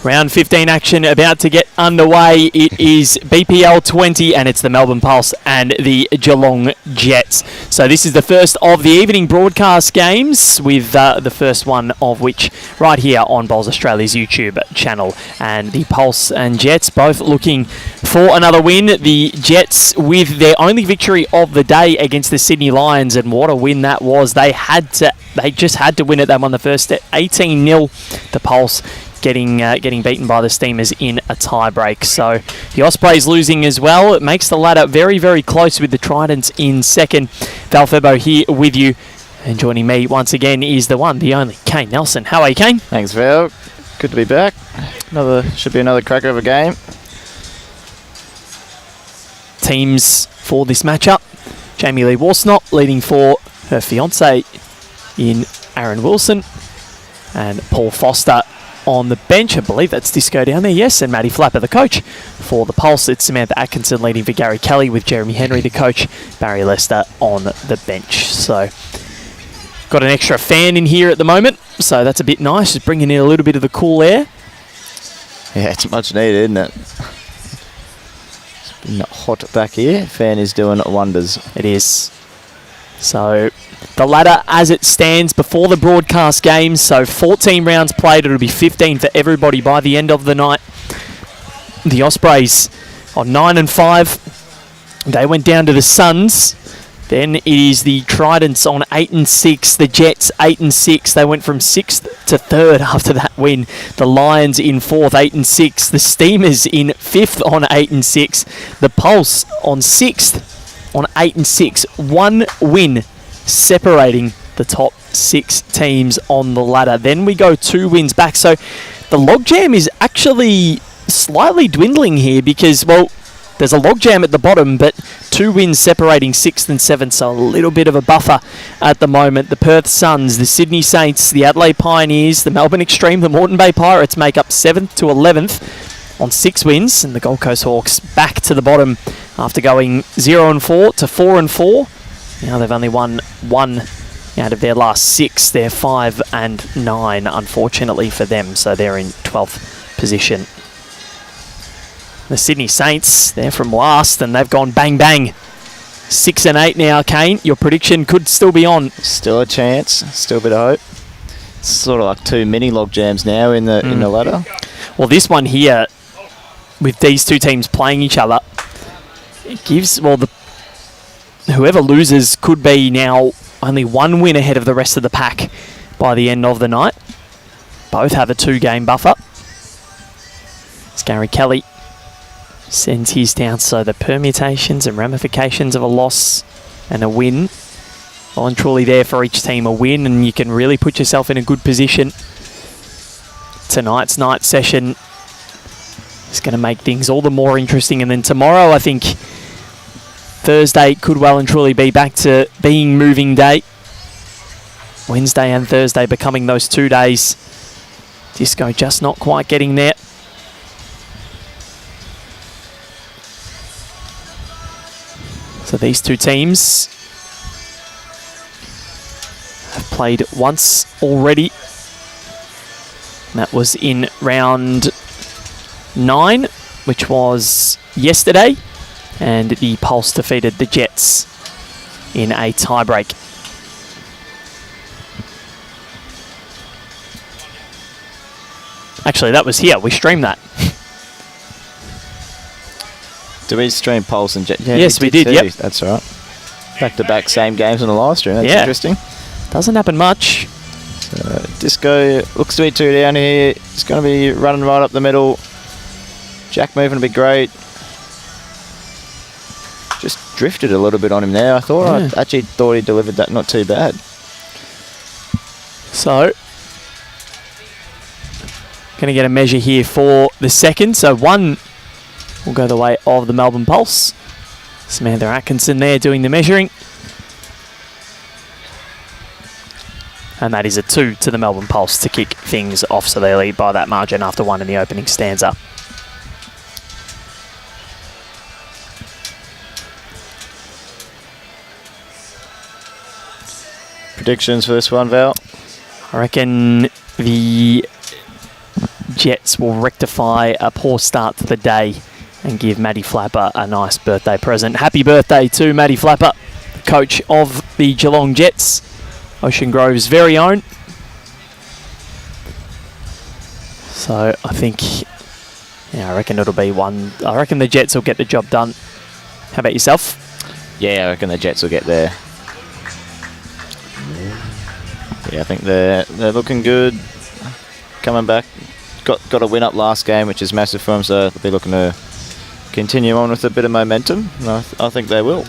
Round 15 action about to get underway. It is BPL20 and it's the Melbourne Pulse and the Geelong Jets. So this is the first of the evening broadcast games, with the first one of which right here on Bowls Australia's YouTube channel. And the Pulse and Jets both looking for another win. The Jets with their only victory of the day against the Sydney Lions, and what a win that was. They just had to win it. They won the first 18-0. The Pulse getting beaten by the Steamers in a tie-break. So the Ospreys losing as well. It makes the ladder very, very close with the Tridents in second. Val Febo here with you. And joining me once again is the one, the only, Kane Nelson. How are you, Kane? Thanks, Val. Good to be back. Should be another cracker of a game. Teams for this matchup. Jamie Lee Worsnop leading for her fiancé in Aaron Wilson. And Paul Foster on the bench. I believe that's Disco down there, yes. And Maddie Flapper, the coach for the Pulse. It's Samantha Atkinson leading for Gary Kelly, with Jeremy Henry, the coach. Barry Lester on the bench. So got an extra fan in here at the moment, so that's a bit nice. Just bringing in a little bit of the cool air. Yeah, it's much needed, isn't it? It's been hot back here. Fan is doing wonders. It is. So the ladder as it stands before the broadcast games. So 14 rounds played. It'll be 15 for everybody by the end of the night. The Ospreys on 9-5. They went down to the Suns. Then it is the Tridents on 8-6. The Jets 8-6. They went from 6th to 3rd after that win. The Lions in 4th, 8-6. The Steamers in 5th on 8-6. The Pulse on 6th on 8-6. One win separating the top 6 teams on the ladder. Then we go 2 wins back. So the logjam is actually slightly dwindling here because, well, there's a logjam at the bottom, but 2 wins separating 6th and 7th, so a little bit of a buffer at the moment. The Perth Suns, the Sydney Saints, the Adelaide Pioneers, the Melbourne Extreme, the Moreton Bay Pirates make up 7th to 11th on 6 wins, and the Gold Coast Hawks back to the bottom after going 0-4 to 4-4. Now they've only won 1 out of their last 6. They're 5-9, unfortunately for them, so they're in 12th position. The Sydney Saints, they're from last, and they've gone bang bang. 6-8 now, Kane. Your prediction could still be on. Still a chance. Still a bit of hope. It's sort of like 2 mini log jams now in the ladder. Well, this one here, with these 2 teams playing each other, it gives, well, whoever loses could be now only 1 win ahead of the rest of the pack by the end of the night. Both have a 2-game buffer. It's Gary Kelly sends his down, so the permutations and ramifications of a loss and a win, well and truly there for each team. A win, and you can really put yourself in a good position. Tonight's night session is going to make things all the more interesting, and then tomorrow, I think Thursday could well and truly be back to being moving day. Wednesday and Thursday becoming those 2 days. Disco just not quite getting there. So these 2 teams have played once already. And that was in round 9, which was yesterday. And the Pulse defeated the Jets in a tie-break. Actually, that was here. We streamed that. Do we stream Pulse and Jet? Yeah, yes, we did. Yep. That's all right. Back-to-back same games on the live stream. That's interesting. Doesn't happen much. Disco looks to be 2 down here. It's going to be running right up the middle. Jack moving a bit great. Just drifted a little bit on him there. I actually thought he delivered that not too bad. So, going to get a measure here for the second. So 1 will go the way of the Melbourne Pulse. Samantha Atkinson there doing the measuring. And that is a 2 to the Melbourne Pulse to kick things off, so they lead by that margin after 1 in the opening stanza. Predictions for this one, Val? I reckon the Jets will rectify a poor start to the day and give Matty Flapper a nice birthday present. Happy birthday to Matty Flapper, coach of the Geelong Jets, Ocean Grove's very own. So I think, I reckon it'll be one. I reckon the Jets will get the job done. How about yourself? Yeah, I reckon the Jets will get there. Yeah, I think they're looking good. Coming back, got a win up last game, which is massive for them. So they'll be looking to continue on with a bit of momentum. And I think they will.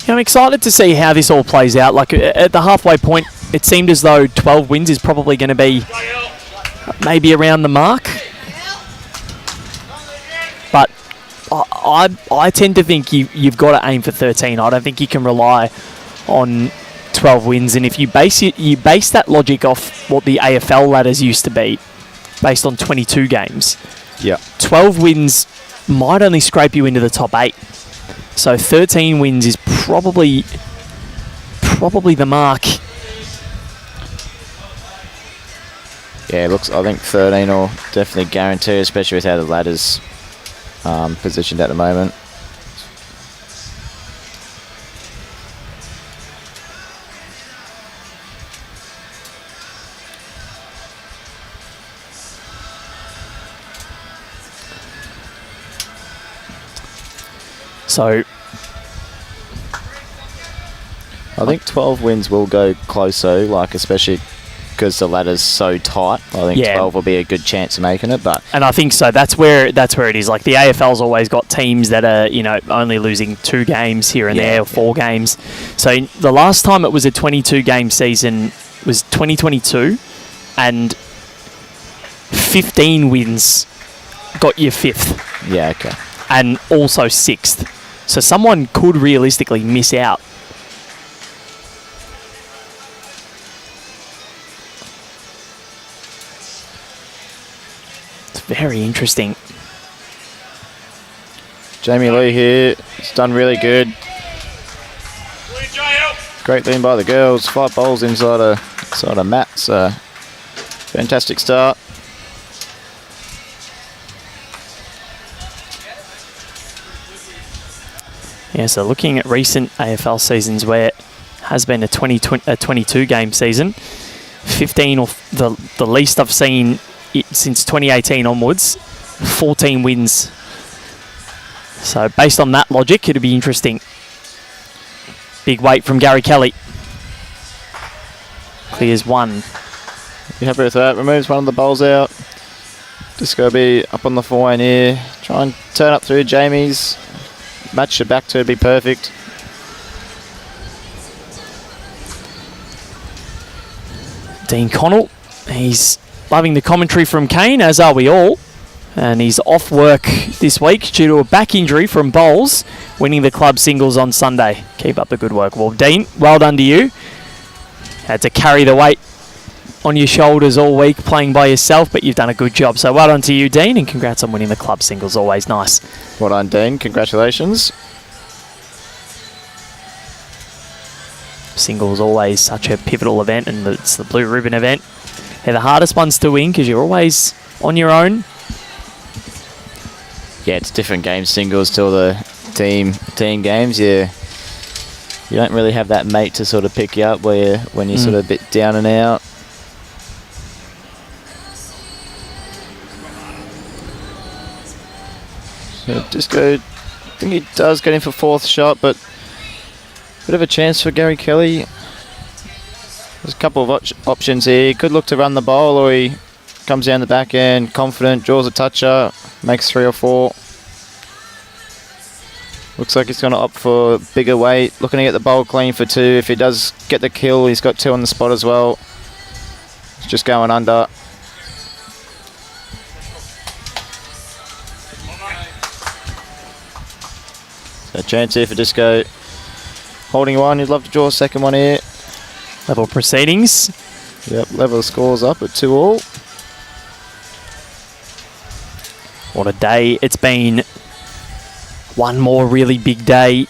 I'm excited to see how this all plays out. Like at the halfway point, it seemed as though 12 wins is probably going to be maybe around the mark. But I tend to think you've got to aim for 13. I don't think you can rely on 12 wins. And if you base that logic off what the AFL ladders used to be, based on 22 games, 12 wins might only scrape you into the top 8. So 13 wins is probably the mark. Yeah, I think 13 will definitely guarantee, especially with how the ladder's positioned at the moment. So I think 12 wins will go closer, like especially because the ladder's so tight. I think 12 will be a good chance of making it. And I think so. That's where it is. Like the AFL's always got teams that are only losing 2 games here and there, or 4 games. So the last time it was a 22 game season was 2022, and 15 wins got you 5th. Yeah, okay. And also 6th. So someone could realistically miss out. It's very interesting. Jamie Lee here. It's done really good. Great lean by the girls. 5 bowls inside a mat. So fantastic start. Yeah, so looking at recent AFL seasons where it has been a 22 game season, 15 or the least I've seen since 2018 onwards, 14 wins. So based on that logic, it'll be interesting. Big weight from Gary Kelly. Clears 1. You happy with that? Removes one of the bowls out. Just got to be up on the 4 here. Try and turn up through Jamie's. Match your back to it, be perfect. Dean Connell, he's loving the commentary from Kane, as are we all. And he's off work this week due to a back injury from bowls, winning the club singles on Sunday. Keep up the good work. Well, Dean, well done to you. Had to carry the weight on your shoulders all week playing by yourself, but you've done a good job. So well done to you, Dean, and congrats on winning the club singles. Always nice. Well done, Dean. Congratulations. Singles always such a pivotal event, and it's the blue ribbon event. They're the hardest ones to win because you're always on your own. Yeah, it's different game singles to all the team games. Yeah, you don't really have that mate to sort of pick you up when you're sort of a bit down and out. So Disco, I think he does get in for 4th shot, but bit of a chance for Gary Kelly. There's a couple of options here. He could look to run the bowl, or he comes down the back end, confident, draws a toucher, makes 3 or 4. Looks like he's going to opt for bigger weight. Looking to get the bowl clean for 2. If he does get the kill, he's got 2 on the spot as well. It's just going under. So a chance here for Disco. Holding 1, you'd love to draw a 2nd one here. Level proceedings. Yep, level the scores up at 2-all. What a day it's been. One more really big day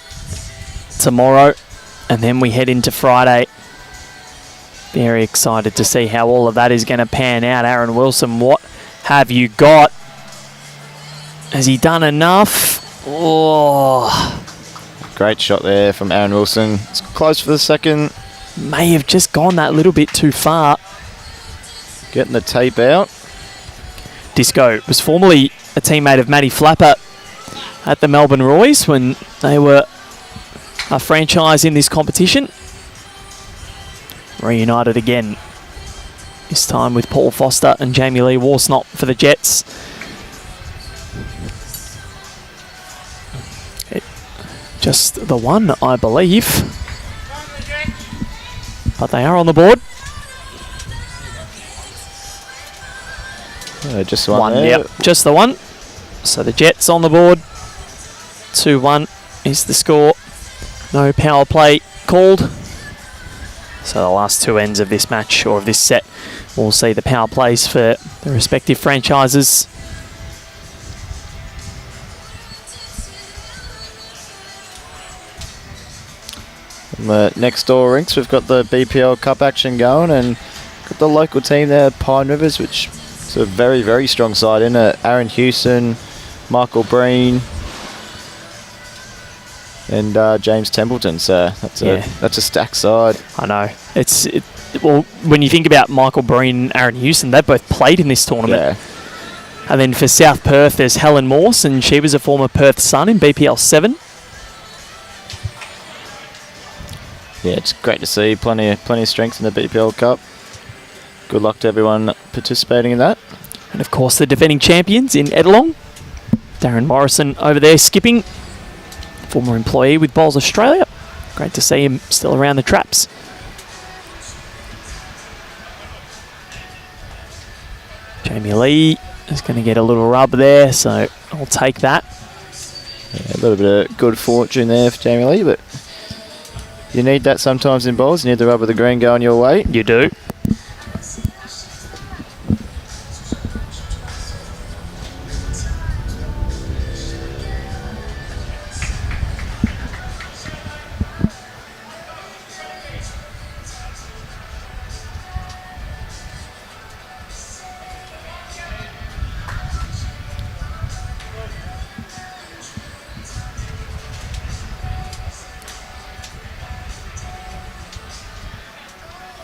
tomorrow, and then we head into Friday. Very excited to see how all of that is going to pan out. Aaron Wilson, what have you got? Has he done enough? Oh. Great shot there from Aaron Wilson. It's close for the second. May have just gone that little bit too far. Getting the tape out. Disco was formerly a teammate of Matty Flapper at the Melbourne Royals when they were a franchise in this competition. Reunited again, this time with Paul Foster and Jamie Lee Warsnop for the Jets. Just the one, I believe. But they are on the board. Just the one there. Yep, just the one. So the Jets on the board. 2-1 is the score. No power play called. So the last two ends of this match, or of this set, will see the power plays for the respective franchises. On the next door rinks, we've got the BPL Cup action going, and got the local team there, Pine Rivers, which is a very, very strong side in it. Aaron Hewson, Michael Breen, and James Templeton. So that's a stacked side. I know. Well, when you think about Michael Breen and Aaron Hewson, they both played in this tournament. Yeah. And then for South Perth, there's Helen Morse, and she was a former Perth Sun in BPL7. Yeah, it's great to see plenty of strength in the BPL Cup. Good luck to everyone participating in that. And of course, the defending champions in Geelong, Darren Morrison over there skipping, former employee with Bowls Australia. Great to see him still around the traps. Jamie Lee is going to get a little rub there, so I'll take that. Yeah, a little bit of good fortune there for Jamie Lee, but you need that sometimes in bowls. You need the rub of the green going your way. You do.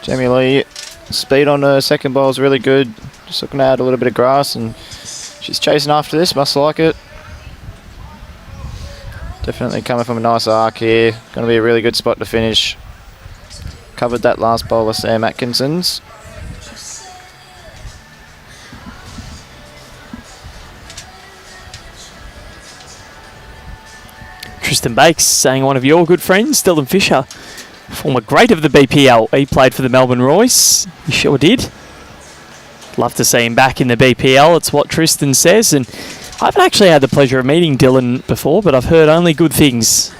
Jamie Lee, speed on her second bowl is really good. Just looking to add a little bit of grass, and she's chasing after this. Must like it. Definitely coming from a nice arc here. Going to be a really good spot to finish. Covered that last bowl of Sam Atkinson's. Tristan Bakes saying one of your good friends, Dylan Fisher, former great of the BPL. He played for the Melbourne Royals. He sure did. Love to see him back in the BPL. It's what Tristan says. And I haven't actually had the pleasure of meeting Dylan before, but I've heard only good things.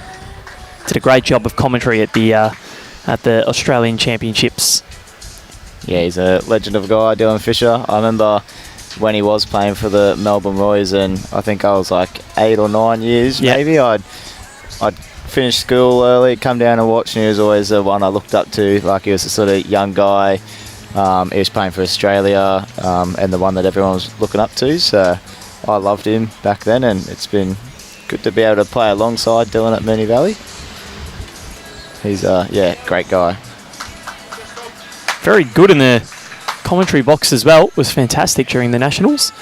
Did a great job of commentary at the Australian Championships. Yeah, he's a legend of a guy, Dylan Fisher. I remember when he was playing for the Melbourne Royals, and I think I was like 8 or 9 years, maybe. I'd finished school early, come down and watch, and he was always the one I looked up to. Like, he was a sort of young guy. He was playing for Australia, and the one that everyone was looking up to. So I loved him back then, and it's been good to be able to play alongside Dylan at Moonee Valley. He's great guy. Very good in the commentary box as well. Was fantastic during the Nationals,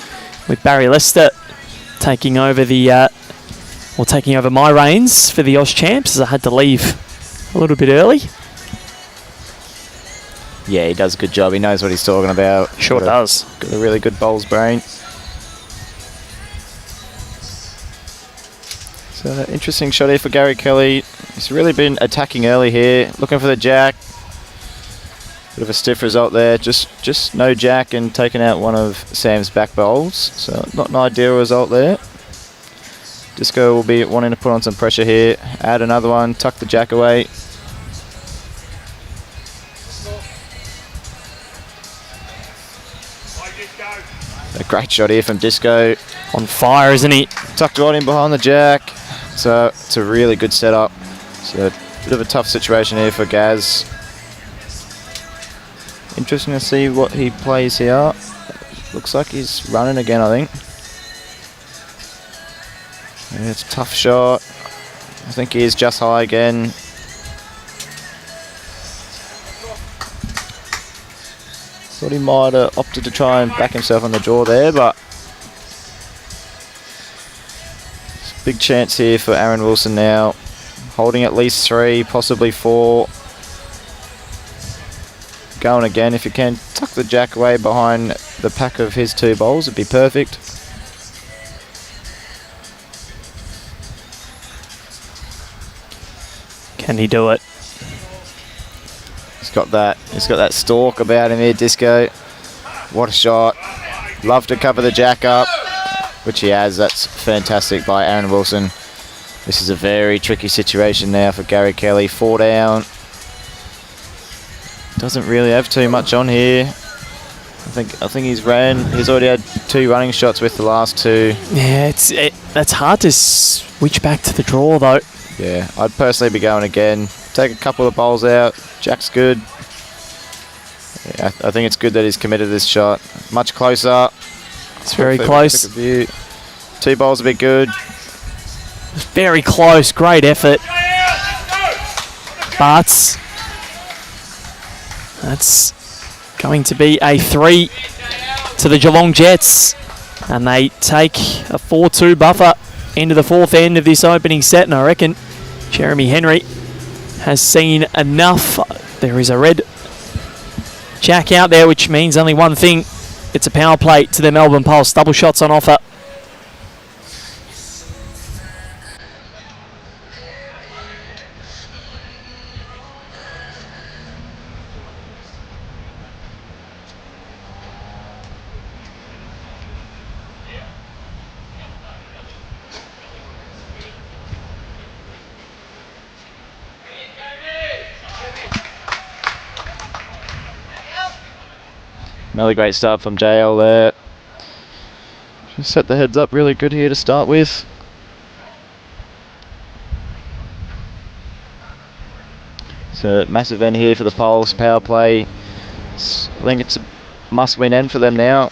with Barry Lester taking over taking over my reins for the Oz Champs, as I had to leave a little bit early. Yeah, he does a good job. He knows what he's talking about. Sure does. Got a really good bowls brain. So, interesting shot here for Gary Kelly. He's really been attacking early here, looking for the jack. Bit of a stiff result there. Just no jack and taking out one of Sam's back bowls. So, not an ideal result there. Disco will be wanting to put on some pressure here. Add another one, tuck the jack away. A great shot here from Disco. On fire, isn't he? Tucked right in behind the jack. So it's a really good setup. So a bit of a tough situation here for Gaz. Interesting to see what he plays here. Looks like he's running again, I think. Yeah, it's a tough shot. I think he is just high again. Thought he might have opted to try and back himself on the draw there, but big chance here for Aaron Wilson now. Holding at least 3, possibly 4. Going again if you can. Tuck the jack away behind the pack of his 2 bowls, it'd be perfect. Can he do it? He's got that stalk about him here, Disco. What a shot. Love to cover the jack up, which he has. That's fantastic by Aaron Wilson. This is a very tricky situation now for Gary Kelly. 4 down. Doesn't really have too much on here. I think he's already had 2 running shots with the last 2. Yeah, that's hard to switch back to the draw though. Yeah, I'd personally be going again. Take a couple of bowls out. Jack's good. Yeah, I think it's good that he's committed this shot. Much closer. It's very close. 2 bowls would be good. Very close. Great effort. But that's going to be a 3 to the Geelong Jets. And they take a 4-2 buffer into the 4th end of this opening set. And I reckon Jeremy Henry has seen enough. There is a red jack out there, which means only one thing. It's a power play to the Melbourne Pulse. Double shots on offer. Another great start from JL there. Just set the heads up really good here to start with. So massive end here for the Pulse. Power play. I think it's a must-win end for them now.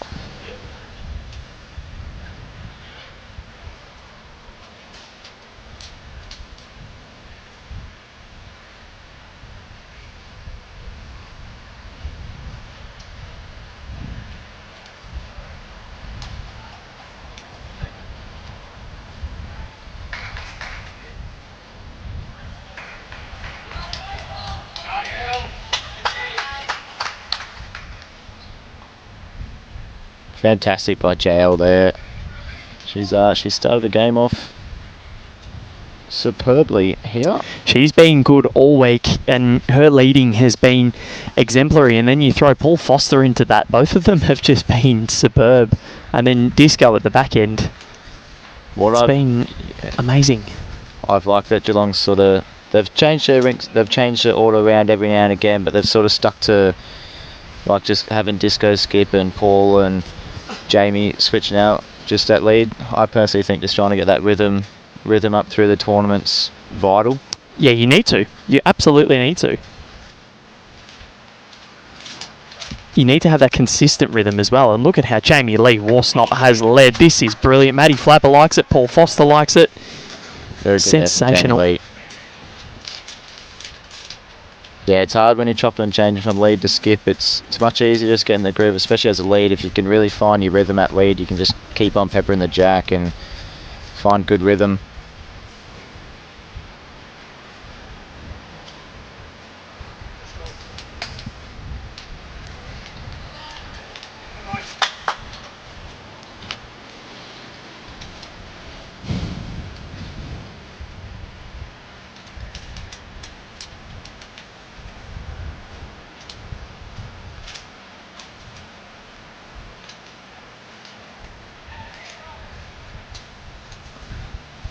Fantastic by JL there. She started the game off superbly here. She's been good all week, and her leading has been exemplary. And then you throw Paul Foster into that. Both of them have just been superb. And then Disco at the back end. It's been amazing. I've liked that Geelong they've changed their order around every now and again, but they've sort of stuck to like just having Disco skip and Paul and Jamie switching out just that lead. I personally think just trying to get that rhythm up through the tournament's vital. Yeah, you need to. You absolutely need to. You need to have that consistent rhythm as well. And look at how Jamie Lee Warsnop has led. This is brilliant. Maddie Flapper likes it. Paul Foster likes it. Very good. Sensational. Yeah, it's hard when you're chopping and changing from lead to skip. It's much easier just getting the groove, especially as a lead. If you can really find your rhythm at lead, you can just keep on peppering the jack and find good rhythm.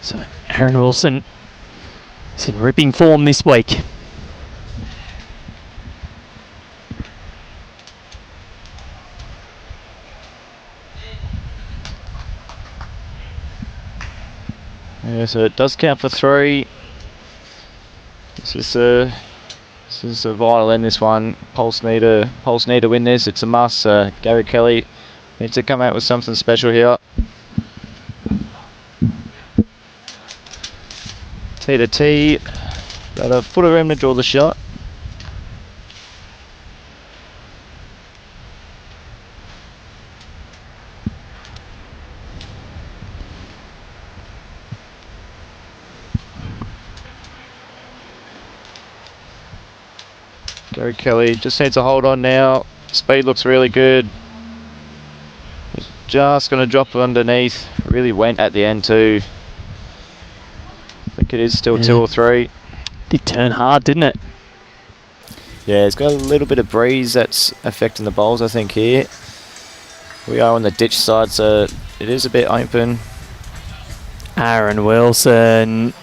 So Aaron Wilson is in ripping form this week. Yeah, so it does count for 3. This is This is a vital in this one. Pulse need to win this. It's a must. Gary Kelly needs to come out with something special here. T to T. About a foot of room to draw the shot. Gary Kelly just needs to hold on now. Speed looks really good. He's just going to drop it underneath. Really went at the end too. I think it is still 2 or 3. Did turn hard, didn't it? Yeah, it's got a little bit of breeze that's affecting the bowls, I think, here. We are on the ditch side, so it is a bit open. Aaron Wilson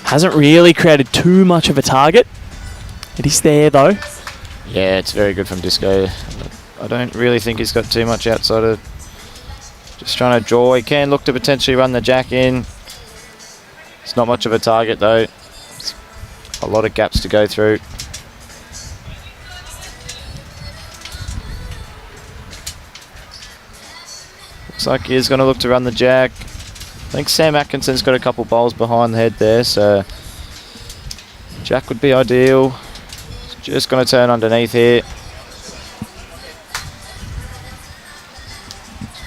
hasn't really created too much of a target. It is there, though. Yeah, it's very good from Disco. I don't really think he's got too much outside of just trying to draw. He can look to potentially run the jack in. It's not much of a target, though. It's a lot of gaps to go through. Looks like he is going to look to run the jack. I think Sam Atkinson's got a couple bowls behind the head there, so jack would be ideal. Just going to turn underneath here.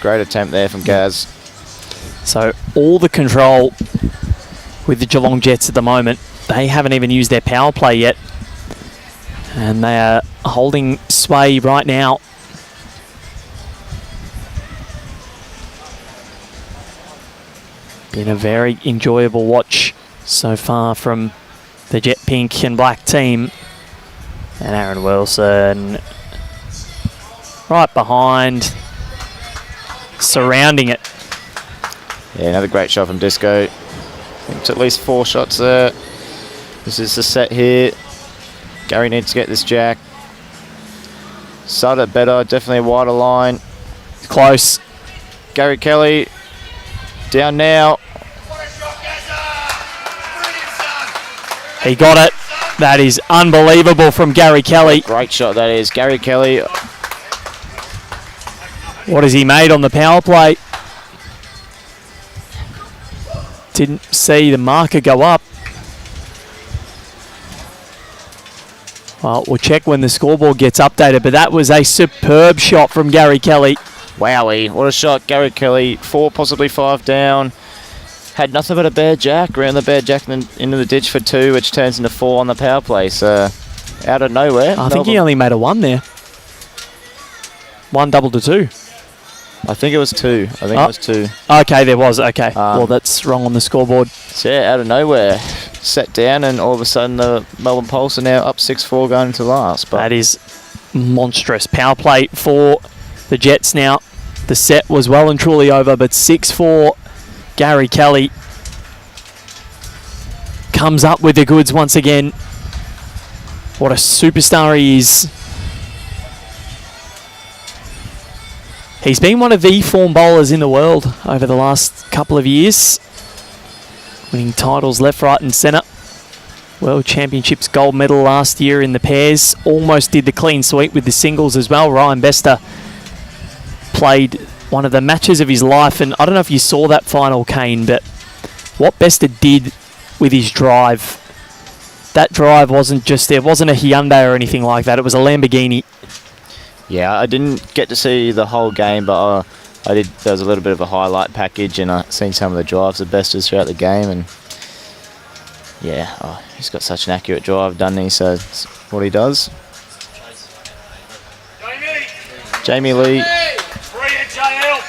Great attempt there from Gaz. So all the control with the Geelong Jets at the moment. They haven't even used their power play yet. And they are holding sway right now. Been a very enjoyable watch so far from the Jet Pink and Black team. And Aaron Wilson right behind, surrounding it. Yeah, another great shot from Disco. It's at least 4 shots there. This is the set here. Gary needs to get this jack. Sutter better, definitely a wider line. Close. Gary Kelly down now. He got it. That is unbelievable from Gary Kelly. Great shot that is. Gary Kelly. What has he made on the power play? Didn't see the marker go up. Well, we'll check when the scoreboard gets updated, but that was a superb shot from Gary Kelly. Wowie, what a shot. Gary Kelly, 4, possibly 5 down. Had nothing but a bare jack. Around the bare jack and into the ditch for 2, which turns into 4 on the power play. So, out of nowhere. I think he only made a 1 there. 1 double to 2. I think it was 2. I think it was 2. Okay, there was. Okay. Well, that's wrong on the scoreboard. So, yeah, out of nowhere. Sat down and all of a sudden the Melbourne Pulse are now up 6-4 going into last. But that is monstrous. Power play for the Jets now. The set was well and truly over, but 6-4. Gary Kelly comes up with the goods once again. What a superstar he is. He's been one of the form bowlers in the world over the last couple of years. Winning titles left, right and centre. World Championships gold medal last year in the pairs. Almost did the clean sweep with the singles as well. Ryan Bester played one of the matches of his life, and I don't know if you saw that final, Kane, but what Bester did with his drive, that drive wasn't just, there wasn't a Hyundai or anything like that, it was a Lamborghini. Yeah, I didn't get to see the whole game, but I did. There was a little bit of a highlight package, and I seen some of the drives of Besters throughout the game, and yeah, he's got such an accurate drive, doesn't he? So it's what he does. Jamie Lee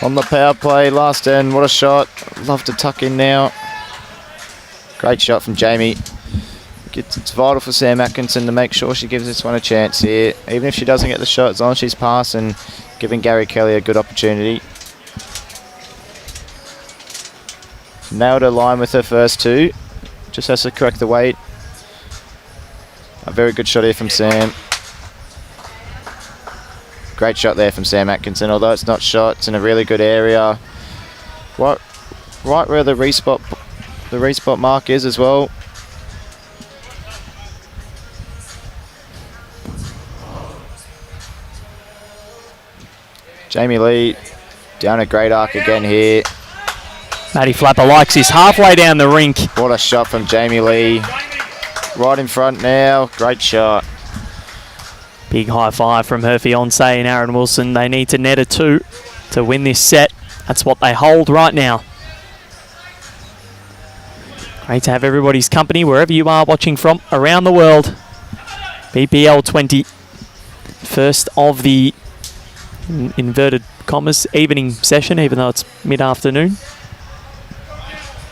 on the power play, last end. What a shot! Love to tuck in now. Great shot from Jamie. It's vital for Sam Atkinson to make sure she gives this one a chance here. Even if she doesn't get the shot, as long as she's passing, giving Gary Kelly a good opportunity. Nailed her line with her first 2. Just has to correct the weight. A very good shot here from Sam. Great shot there from Sam Atkinson, although it's not shot, it's in a really good area. Right where the respot mark is as well. Jamie Lee down a great arc again here. Matty Flapper likes this halfway down the rink. What a shot from Jamie Lee. Right in front now. Great shot. Big high five from her fiancé and Aaron Wilson. They need to net a 2 to win this set. That's what they hold right now. Great to have everybody's company wherever you are watching from around the world. BPL20. First of the inverted commas evening session, even though it's mid-afternoon.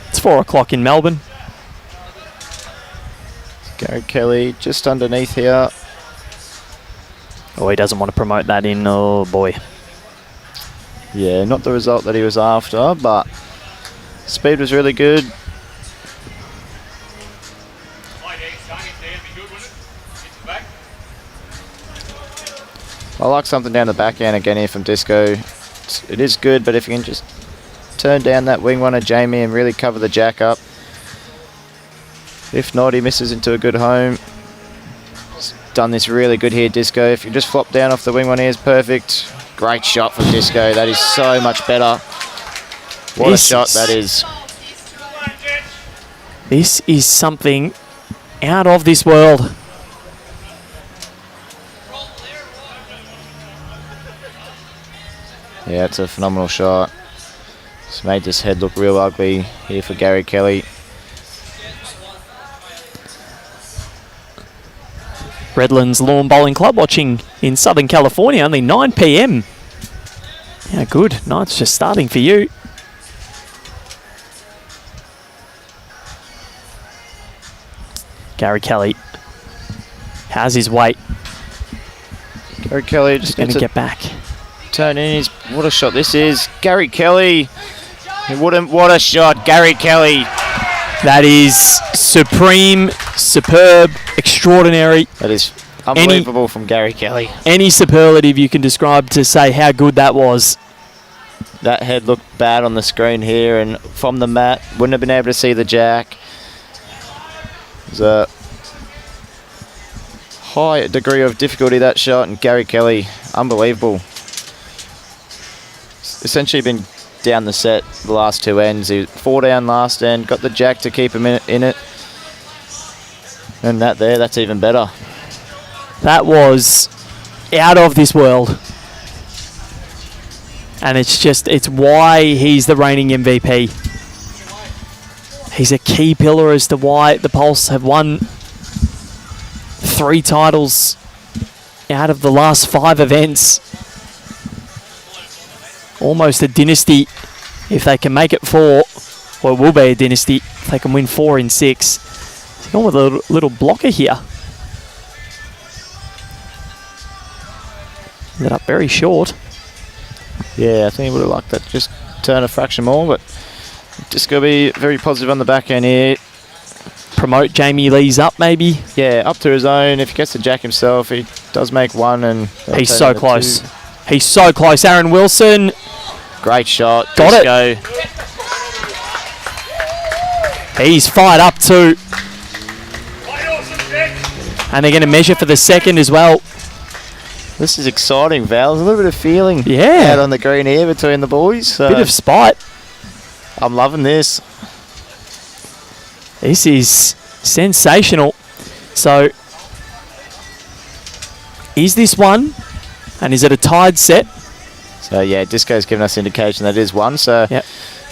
It's 4 o'clock in Melbourne. Gary Kelly just underneath here. Oh, he doesn't want to promote that in. Oh, boy. Yeah, not the result that he was after, but speed was really good. I like something down the backhand again here from Disco. It is good, but if you can just turn down that wing one of Jamie and really cover the jack up. If not, he misses into a good home. He's done this really good here, Disco. If you just flop down off the wing one here is perfect. Great shot from Disco. That is so much better. What a shot that is. This is something out of this world. Yeah, it's a phenomenal shot. It's made this head look real ugly here for Gary Kelly. Redlands Lawn Bowling Club watching in Southern California, only 9 p.m. Yeah, good. Night's just starting for you. Gary Kelly has his weight. Gary Kelly just going needs to to get back. turn in. What a shot this is. Gary Kelly. What a shot. Gary Kelly. That is supreme, superb, extraordinary. That is unbelievable from Gary Kelly. Any superlative you can describe to say how good that was. That head looked bad on the screen here, and from the mat, wouldn't have been able to see the jack. It was a high degree of difficulty, that shot, and Gary Kelly, unbelievable. Essentially been down the set the last two ends. He was 4 down last end, got the jack to keep him in it. And that's even better. That was out of this world. And it's why he's the reigning MVP. He's a key pillar as to why the Pulse have won 3 titles out of the last 5 events. Almost a dynasty if they can make it 4. Well, it will be a dynasty if they can win 4 in 6. He's gone with a little blocker here. Ended up very short. Yeah, I think he would have liked that. Just turn a fraction more, but just going to be very positive on the back end here. Promote Jamie Lee's up, maybe. Yeah, up to his own. If he gets the jack himself, he does make 1, and he's so close. 2. He's so close. Aaron Wilson. Great shot. Got it. He's fired up too. And they're going to measure for the second as well. This is exciting, Val. There's a little bit of feeling out on the green here between the boys. So bit of spite. I'm loving this. This is sensational. So, is this one? And is it a tied set? So, yeah, Disco's given us indication that it is 1. So, yep.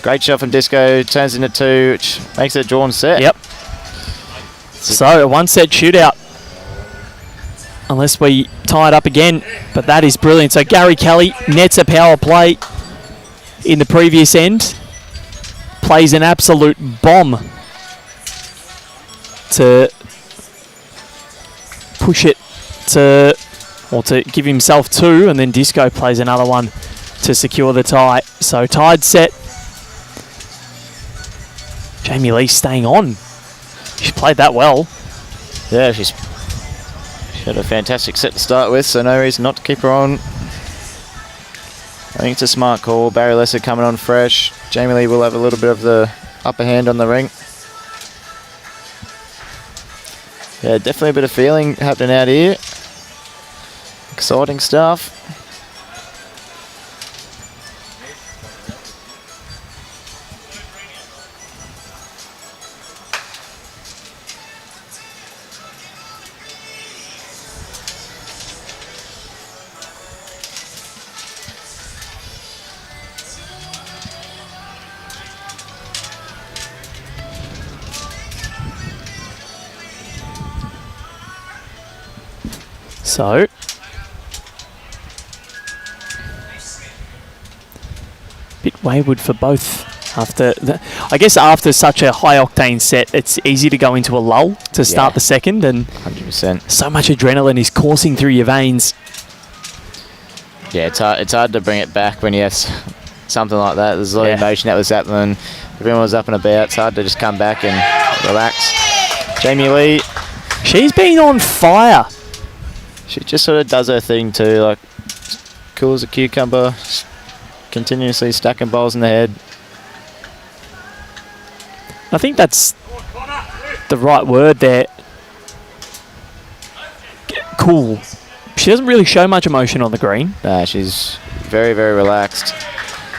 Great shot from Disco. Turns into 2, which makes it a drawn set. Yep. So, a 1-set shootout. Unless we tie it up again. But that is brilliant. So, Gary Kelly nets a power play in the previous end. Plays an absolute bomb to push it to give himself 2, and then Disco plays another one to secure the tie. So tied set. Jamie Lee staying on. She played that well. Yeah, she had a fantastic set to start with, so no reason not to keep her on. I think it's a smart call. Barry Lesser coming on fresh. Jamie Lee will have a little bit of the upper hand on the ring. Yeah, definitely a bit of feeling happening out here. Exciting stuff. So, bit wayward for both. I guess after such a high octane set, it's easy to go into a lull to start the second, and 100%. so much adrenaline is coursing through your veins. Yeah, it's hard to bring it back when you have something like that. There's a lot of emotion that was happening. Everyone was up and about. It's hard to just come back and relax. Jamie Lee, she's been on fire. She just sort of does her thing too, like cool as a cucumber, continuously stacking balls in the head. I think that's the right word there. Cool. She doesn't really show much emotion on the green. Nah, she's very, very relaxed.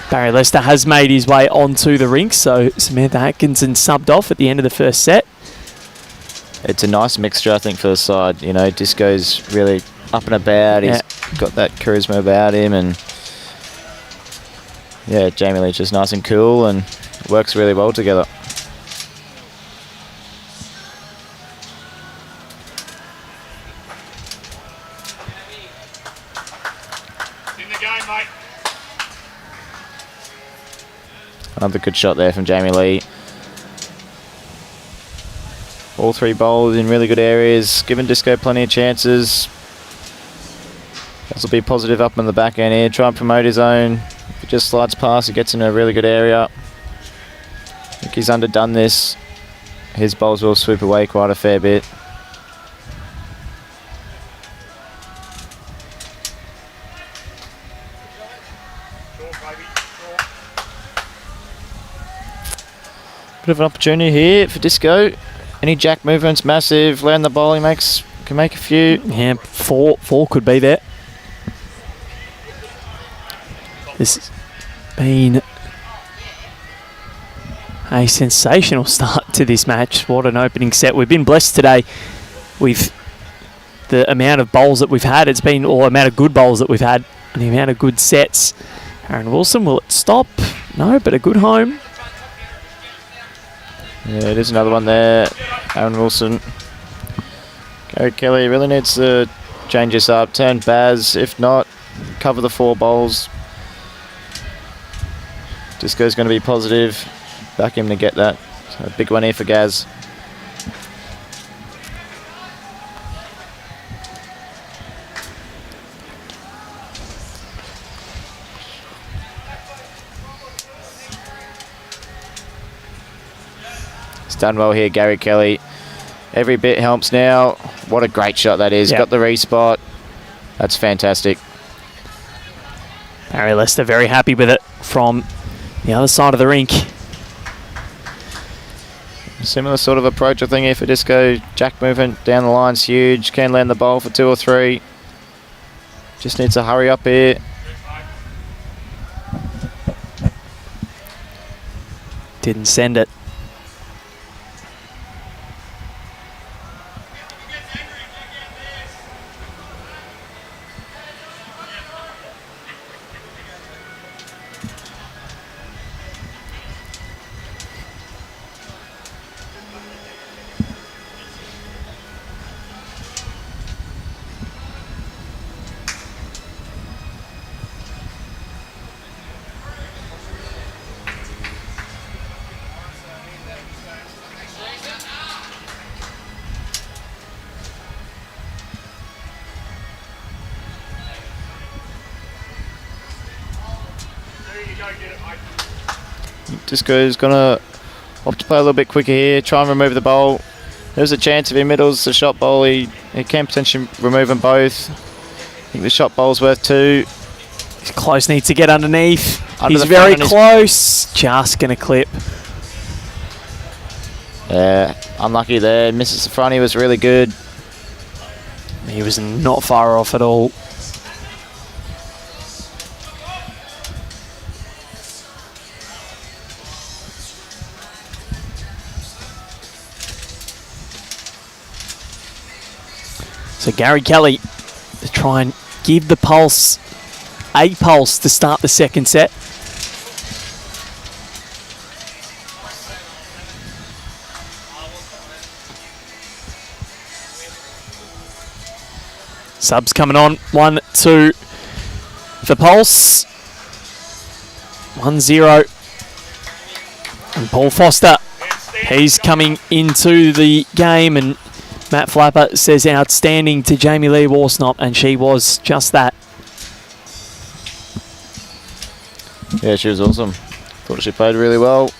Barry Lester has made his way onto the rink, so Samantha Atkinson subbed off at the end of the first set. It's a nice mixture, I think, for the side. You know, Disco's really up and about. He's got that charisma about him, and yeah, Jamie Leach is nice and cool and works really well together. Another good shot there from Jamie Lee. All three bowls in really good areas, giving Disco plenty of chances. This will be positive up in the back end here. Try and promote his own. If he just slides past, he gets in a really good area. I think he's underdone this. His bowls will swoop away quite a fair bit. Bit of an opportunity here for Disco. Any jack movements, massive. Land the ball, he can make a few. Yeah, four could be there. This has been a sensational start to this match. What an opening set. We've been blessed today with the amount of bowls that we've had. It's been, or amount of good bowls that we've had, and the amount of good sets. Aaron Wilson, will it stop? No, but a good home. Yeah, it is another one there. Aaron Wilson. Gary Kelly really needs to change this up. Turn Baz. If not, cover the four bowls. Disco's going to be positive. Back him to get that. So a big one here for Gaz. Done well here, Gary Kelly. Every bit helps now. What a great shot that is. Got the respot. That's fantastic. Barry Lester very happy with it from the other side of the rink. Similar sort of approach, I think, here for Disco. Jack movement down the line's huge. Can land the bowl for 2 or 3. Just needs to hurry up here. Didn't send it. Disco's going to opt to play a little bit quicker here, try and remove the bowl. There's a chance if he middles the shot bowl, he can potentially remove them both. I think the shot bowl's worth 2. He's close, needs to get underneath. He's very close. Just going to clip. Yeah, unlucky there. Misses the front, he was really good. He was not far off at all. So Gary Kelly to try and give the pulse a pulse to start the second set. Subs coming on. 1-2 for Pulse. 1-0. And Paul Foster, he's coming into the game, and Matt Flapper says outstanding to Jamie Lee Warsnop, and she was just that. Yeah, she was awesome. Thought she played really well.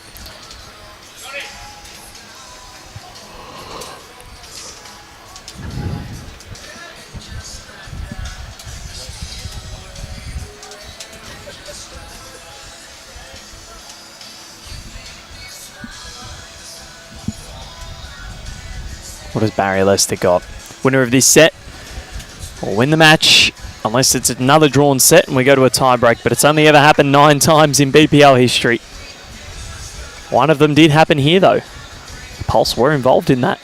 What has Barry Lester got? Winner of this set will win the match, unless it's another drawn set and we go to a tie-break, but it's only ever happened 9 times in BPL history. One of them did happen here, though. Pulse were involved in that.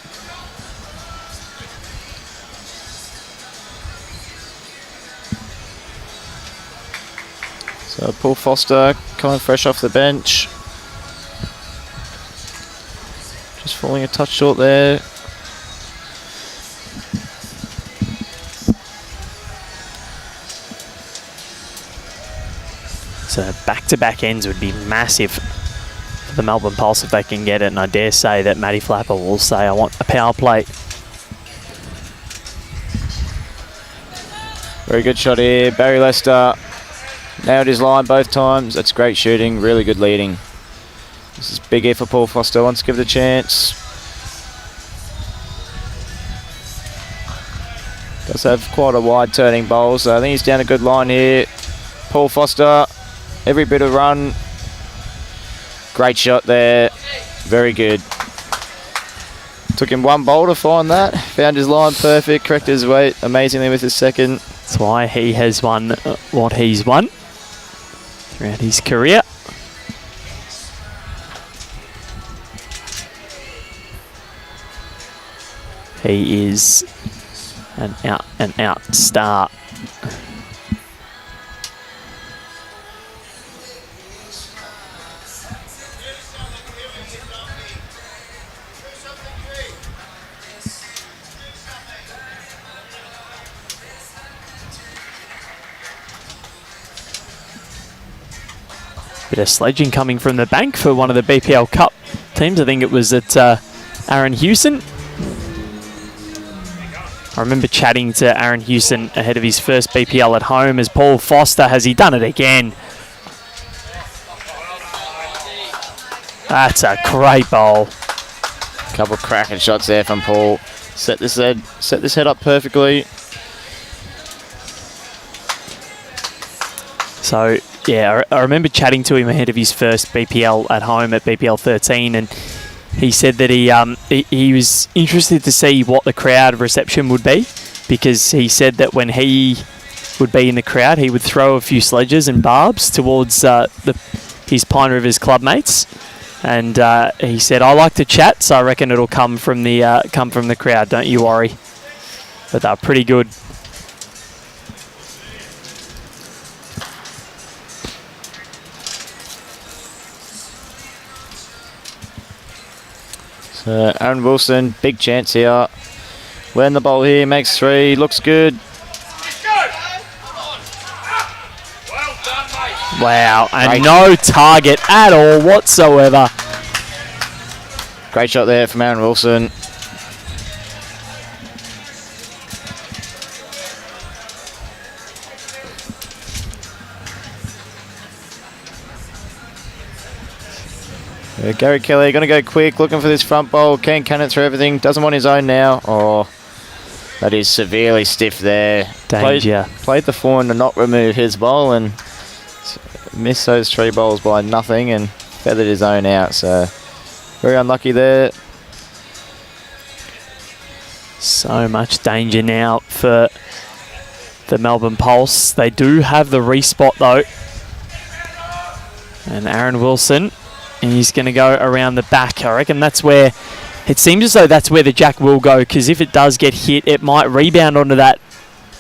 So Paul Foster coming fresh off the bench. Just falling a touch short there. So back-to-back ends would be massive for the Melbourne Pulse if they can get it, and I dare say that Matty Flapper will say, I want a power play. Very good shot here. Barry Lester nailed his line both times. That's great shooting, really good leading. This is big here for Paul Foster. Wants to give it a chance. Does have quite a wide turning bowl, so I think he's down a good line here. Paul Foster, every bit of run. Great shot there. Very good. Took him one bowl to find that. Found his line perfect, corrected his weight amazingly with his second. That's why he has won what he's won throughout his career. He is an out star. Bit of sledging coming from the bank for one of the BPL Cup teams. I think it was at Aaron Hewson. I remember chatting to Aaron Hewson ahead of his first BPL at home as Paul Foster. Has he done it again? That's a great bowl. Couple cracking shots there from Paul. Set this head up perfectly. So, yeah, I remember chatting to him ahead of his first BPL at home at BPL13, and he said that he was interested to see what the crowd reception would be, because he said that when he would be in the crowd, he would throw a few sledges and barbs towards his Pine Rivers club mates. And he said, I like to chat, so I reckon it'll come from the crowd, don't you worry. But they're pretty good. So Aaron Wilson, big chance here. Winning the ball here, makes 3, looks good. Wow, and no target at all whatsoever. Great shot there from Aaron Wilson. Gary Kelly going to go quick, looking for this front bowl. Can it through everything. Doesn't want his own now. Oh, that is severely stiff there. Danger. Played the forehand to not remove his bowl and missed those 3 bowls by nothing and feathered his own out. So very unlucky there. So much danger now for the Melbourne Pulse. They do have the respot though. And Aaron Wilson, he's going to go around the back. I reckon that's where, it seems as though that's where the jack will go, because if it does get hit, it might rebound onto that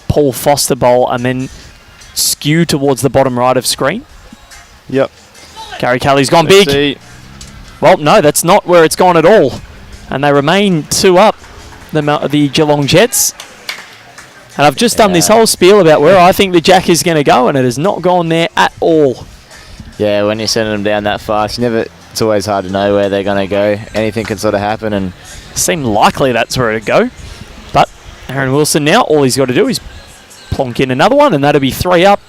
Paul Foster bowl and then skew towards the bottom right of screen. Yep. Gary Kelly's gone big. Well, no, that's not where it's gone at all. And they remain 2 up, the Geelong Jets. And I've just done this whole spiel about where I think the jack is going to go, and it has not gone there at all. Yeah, when you're sending them down that fast, it's always hard to know where they're going to go. Anything can sort of happen. And Seemed likely that's where it'd go. But Aaron Wilson now, all he's got to do is plonk in another one, and that'll be 3 up.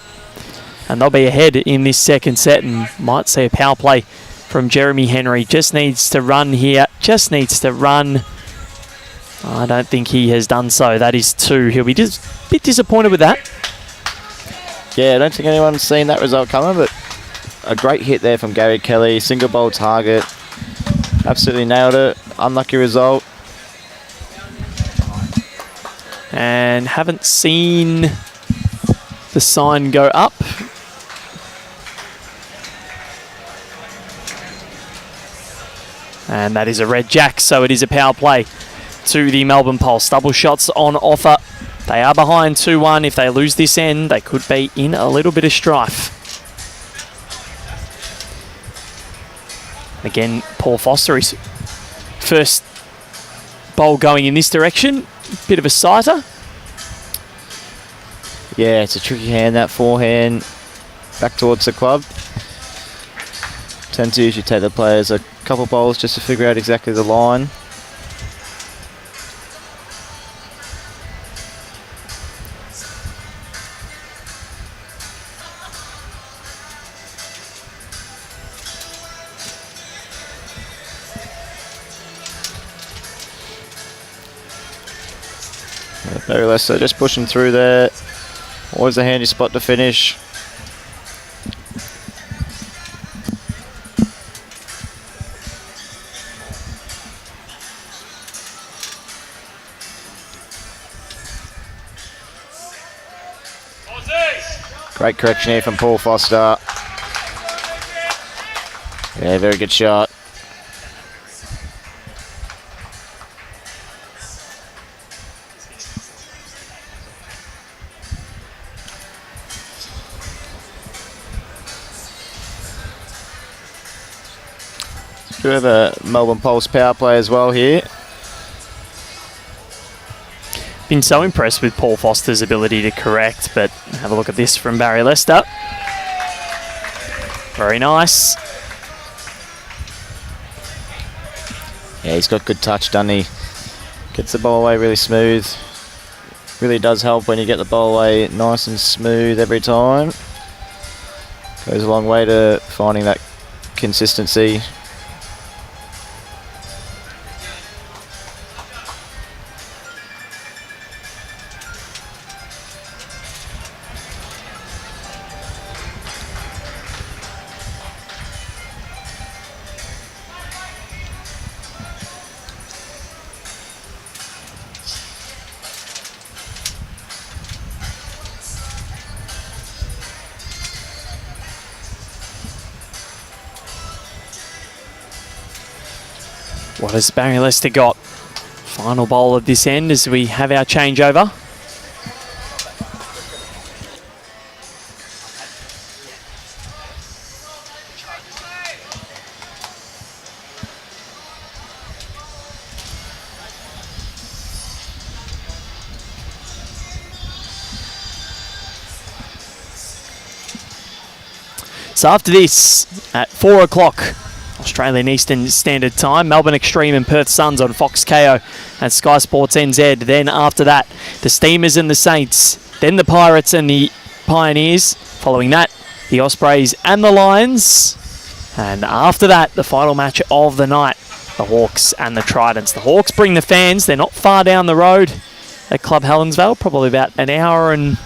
And they'll be ahead in this second set, and might see a power play from Jeremy Henry. Just needs to run here. Just needs to run. I don't think he has done so. That is 2. He'll be just a bit disappointed with that. yeah, I don't think anyone's seen that result coming, but a great hit there from Gary Kelly. Single bowl target. Absolutely nailed it. Unlucky result. And haven't seen the sign go up. And that is a red jack, so it is a power play to the Melbourne Pulse. Double shots on offer. They are behind 2-1. If they lose this end, they could be in a little bit of strife. Again, Paul Foster is first bowl going in this direction. Bit of a sighter. Yeah, it's a tricky hand, that forehand. Back towards the club. Tend to usually take the players a couple bowls just to figure out exactly the line. Very Lester just pushing through there. Always a handy spot to finish. Great correction here from Paul Foster. Yeah, very good shot. Do have a Melbourne Pulse power play as well here. Been so impressed with Paul Foster's ability to correct, but have a look at this from Barry Lester. Very nice. Yeah, he's got good touch, doesn't he? Gets the ball away really smooth. Really does help when you get the ball away nice and smooth every time. Goes a long way to finding that consistency. What has Barry Lester got? Final bowl of this end as we have our changeover. So after this, at 4 o'clock, Australian Eastern Standard Time, Melbourne Extreme and Perth Suns on Fox KO and Sky Sports NZ. Then after that, the Steamers and the Saints. Then the Pirates and the Pioneers. Following that, the Ospreys and the Lions. And after that, the final match of the night, the Hawks and the Tridents. The Hawks bring the fans. They're not far down the road at Club Helensvale, probably about an hour and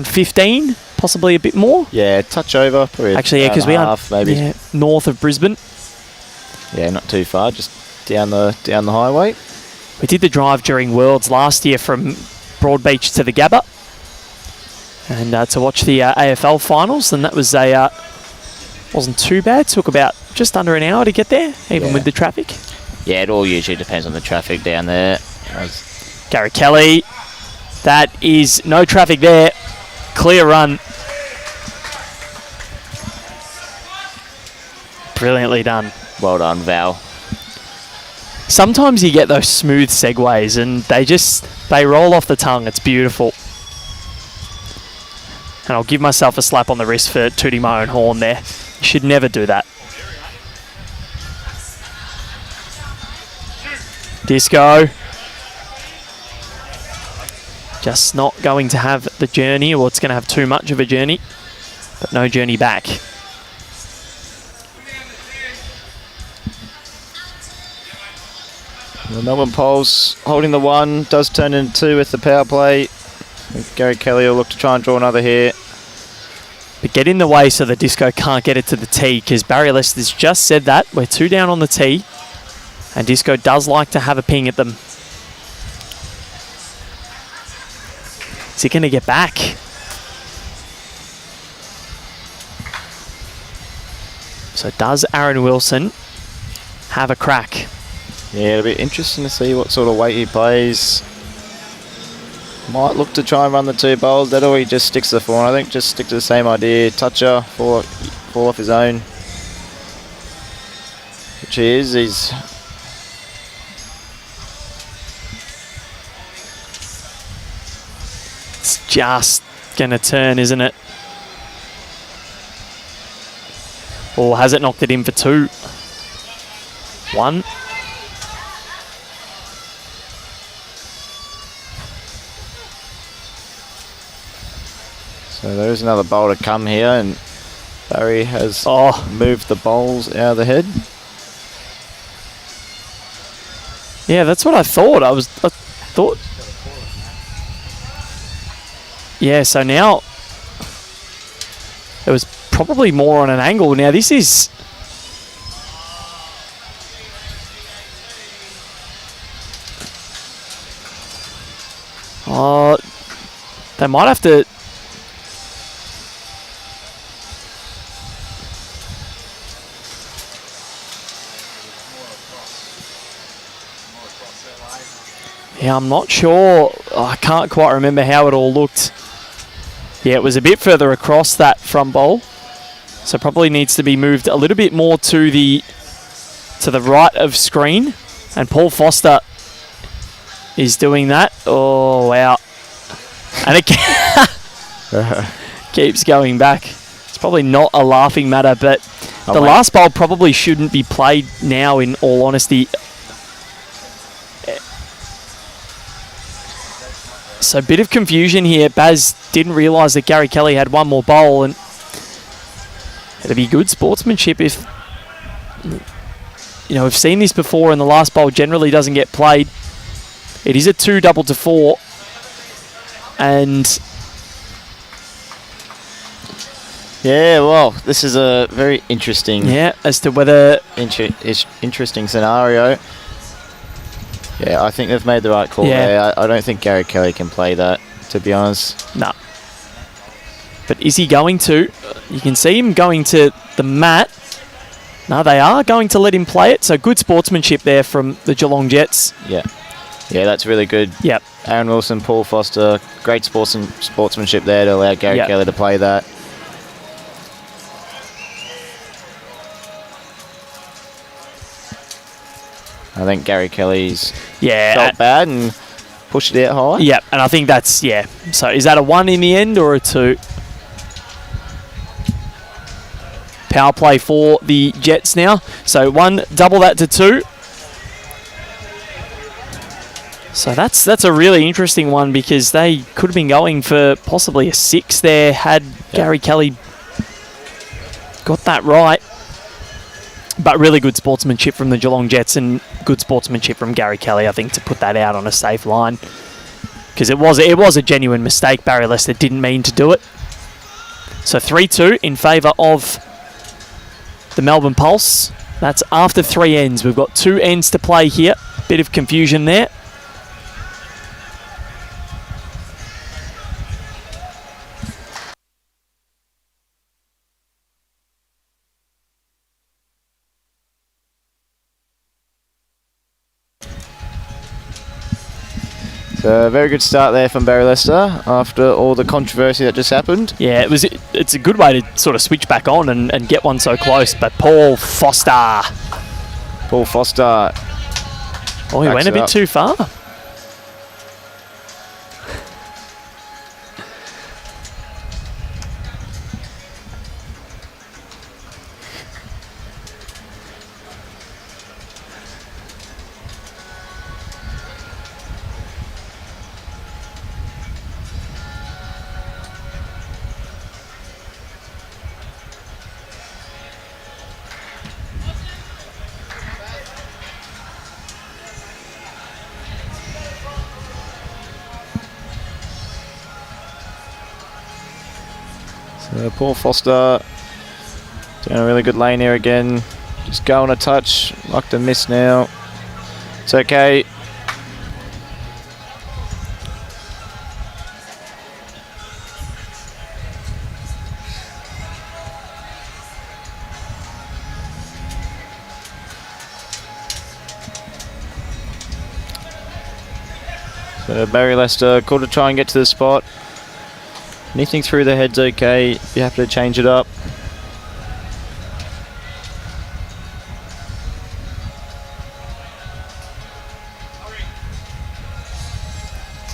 15. Possibly a bit more. Yeah, touch over. Actually, yeah, because we are maybe north of Brisbane. Yeah, not too far, just down the highway. We did the drive during Worlds last year from Broadbeach to the Gabba, and to watch the AFL finals, and that was wasn't too bad. Took about just under an hour to get there, even with the traffic. Yeah, it all usually depends on the traffic down there. Gary Kelly, that is no traffic there. Clear run. Brilliantly done. Well done, Val. Sometimes you get those smooth segues and they roll off the tongue. It's beautiful. And I'll give myself a slap on the wrist for tooting my own horn there. You should never do that. Disco. Just not going to have the journey, or it's going to have too much of a journey, but no journey back. The Melbourne Poles holding the 1, does turn into 2 with the power play. Gary Kelly will look to try and draw another here. But get in the way so the Disco can't get it to the tee, because Barry Lester's just said that. We're 2 down on the tee, and Disco does like to have a ping at them. Is he going to get back? So does Aaron Wilson have a crack? Yeah, it'll be interesting to see what sort of weight he plays. Might look to try and run the 2 bowls. That or he just sticks to the 4. And I think just stick to the same idea. Toucher, fall off his own. Which he is. He's... It's just going to turn, isn't it? Or has it knocked it in for 2? 1. So there is another bowl to come here, and Barry has moved the bowls out of the head. Yeah, that's what I thought. I thought. Yeah, so now it was probably more on an angle. Now this is... Oh, they might have to... Yeah, I'm not sure. I can't quite remember how it all looked. Yeah, it was a bit further across that front bowl. So probably needs to be moved a little bit more to the right of screen. And Paul Foster is doing that. Oh, wow. And it keeps going back. It's probably not a laughing matter, but the last bowl probably shouldn't be played now, in all honesty. So a bit of confusion here. Baz didn't realise that Gary Kelly had 1 more bowl, and it'd be good sportsmanship if, you know, we've seen this before, and the last bowl generally doesn't get played. It is a 2 double to 4, and yeah, well, this is a very interesting, as to whether interesting scenario. Yeah, I think they've made the right call there. I don't think Gary Kelly can play that, to be honest. No. But is he going to? You can see him going to the mat. No, they are going to let him play it. So good sportsmanship there from the Geelong Jets. Yeah. Yeah, that's really good. Yep. Aaron Wilson, Paul Foster, great sportsmanship there to allow Gary Kelly to play that. I think Gary Kelly's felt bad and pushed it out high. Yep, and I think that's, So is that a 1 in the end or a 2? Power play for the Jets now. So 1, double that to 2. So that's a really interesting one, because they could have been going for possibly a 6 there had Gary Kelly got that right. But really good sportsmanship from the Geelong Jets, and good sportsmanship from Gary Kelly, I think, to put that out on a safe line. Because it was a genuine mistake. Barry Lester didn't mean to do it. So 3-2 in favour of the Melbourne Pulse. That's after 3 ends. We've got 2 ends to play here. Bit of confusion there. A very good start there from Barry Lester after all the controversy that just happened. Yeah, it's a good way to sort of switch back on and get one so close. But Paul Foster Oh, he went a bit too far. Paul Foster doing a really good lane here again. Just going a touch, like to miss now. It's okay. So Barry Lester could to try and get to the spot. Anything through the head's okay. You have to change it up.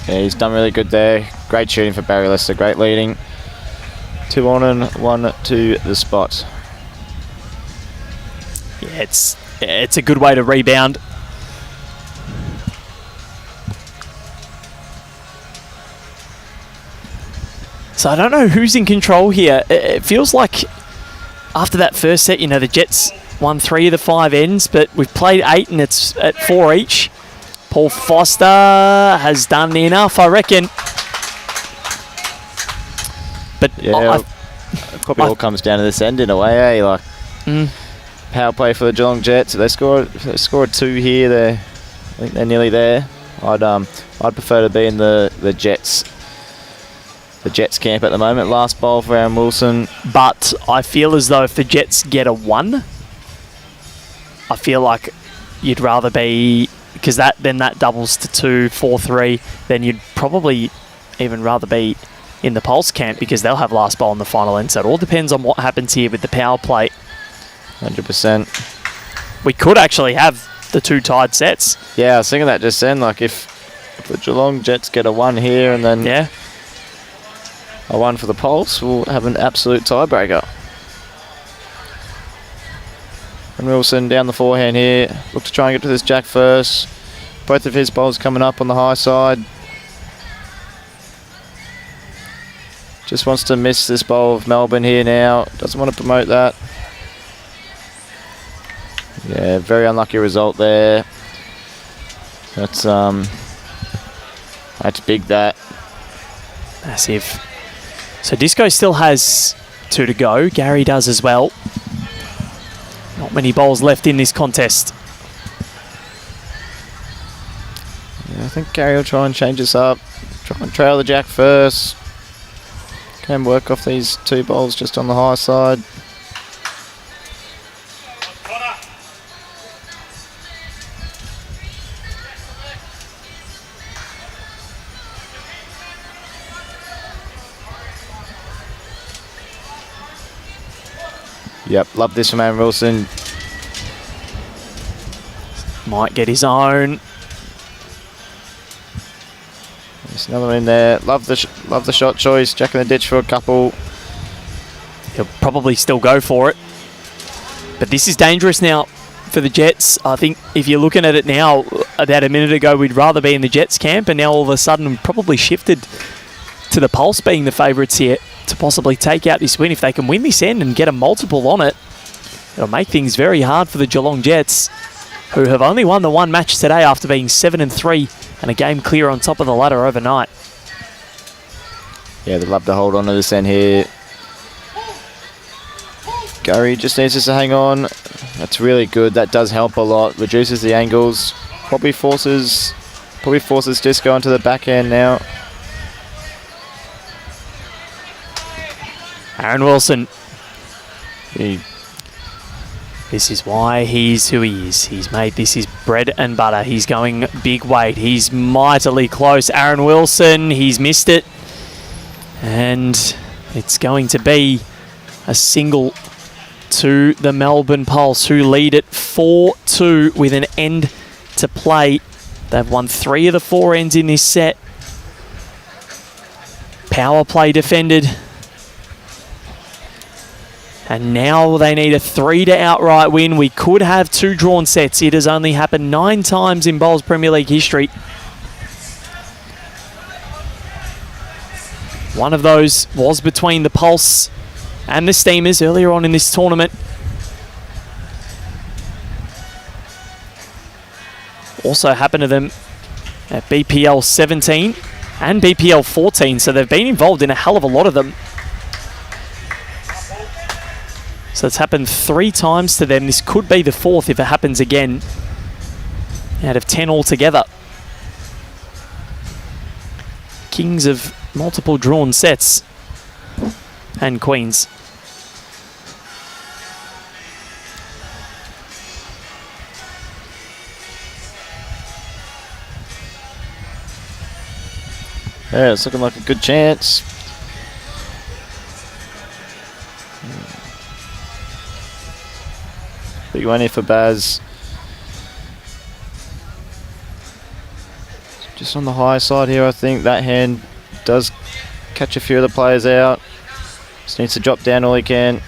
Yeah, he's done really good there. Great shooting for Barry Lester. Great leading. 2 on and 1 to the spot. Yeah, it's a good way to rebound. So I don't know who's in control here. It feels like after that first set, you know, the Jets won 3 of the 5 ends, but we've played 8 and it's at 4 each. Paul Foster has done enough, I reckon. But yeah, it probably all comes down to this end in a way, eh? Like power play for the Geelong Jets. They scored 2 here. I think they're nearly there. I'd prefer to be in the Jets. The Jets camp at the moment. Last bowl for Aaron Wilson. But I feel as though if the Jets get a 1, I feel like you'd rather be, because then that doubles to 2, 4, 3. Then you'd probably even rather be in the Pulse camp because they'll have last bowl in the final end. So it all depends on what happens here with the power play. 100%. We could actually have the 2 tied sets. Yeah, I was thinking that just then. Like if the Geelong Jets get a 1 here and then a 1 for the Pulse, we'll have an absolute tiebreaker. And Wilson down the forehand here. Look to try and get to this jack first. Both of his bowls coming up on the high side. Just wants to miss this bowl of Melbourne here now. Doesn't want to promote that. Yeah, very unlucky result there. That's big, that. Massive. So Disco still has 2 to go. Gary does as well. Not many bowls left in this contest. Yeah, I think Gary will try and change this up. Try and trail the jack first. Can work off these 2 bowls just on the high side. Yep, love this from Aaron Wilson. Might get his own. There's another one in there. Love the shot choice. Jack in the ditch for a couple. He'll probably still go for it. But this is dangerous now for the Jets. I think if you're looking at it now, about a minute ago, we'd rather be in the Jets camp, and now all of a sudden probably shifted to the Pulse being the favourites here to possibly take out this win. If they can win this end and get a multiple on it, it'll make things very hard for the Geelong Jets, who have only won the 1 match today after being 7-3 and a game clear on top of the ladder overnight. Yeah, they'd love to hold on to this end here. Gary just needs us to hang on. That's really good. That does help a lot. Reduces the angles. Probably forces Disco onto the backhand now. Aaron Wilson. This is why he's who he is. He's made this his bread and butter. He's going big weight. He's mightily close. Aaron Wilson, he's missed it. And it's going to be a single to the Melbourne Pulse, who lead it 4-2 with an end to play. They've won 3 of the 4 ends in this set. Power play defended. And now they need a 3 to outright win. We could have 2 drawn sets. It has only happened 9 times in Bowls Premier League history. One of those was between the Pulse and the Steamers earlier on in this tournament. Also happened to them at BPL20 and BPL14, so they've been involved in a hell of a lot of them. So it's happened 3 times to them. This could be the 4th if it happens again, out of 10 altogether. Kings of multiple drawn sets and queens. Yeah, it's looking like a good chance. Big one here for Baz. Just on the high side here, I think that hand does catch a few of the players out. Just needs to drop down all he can.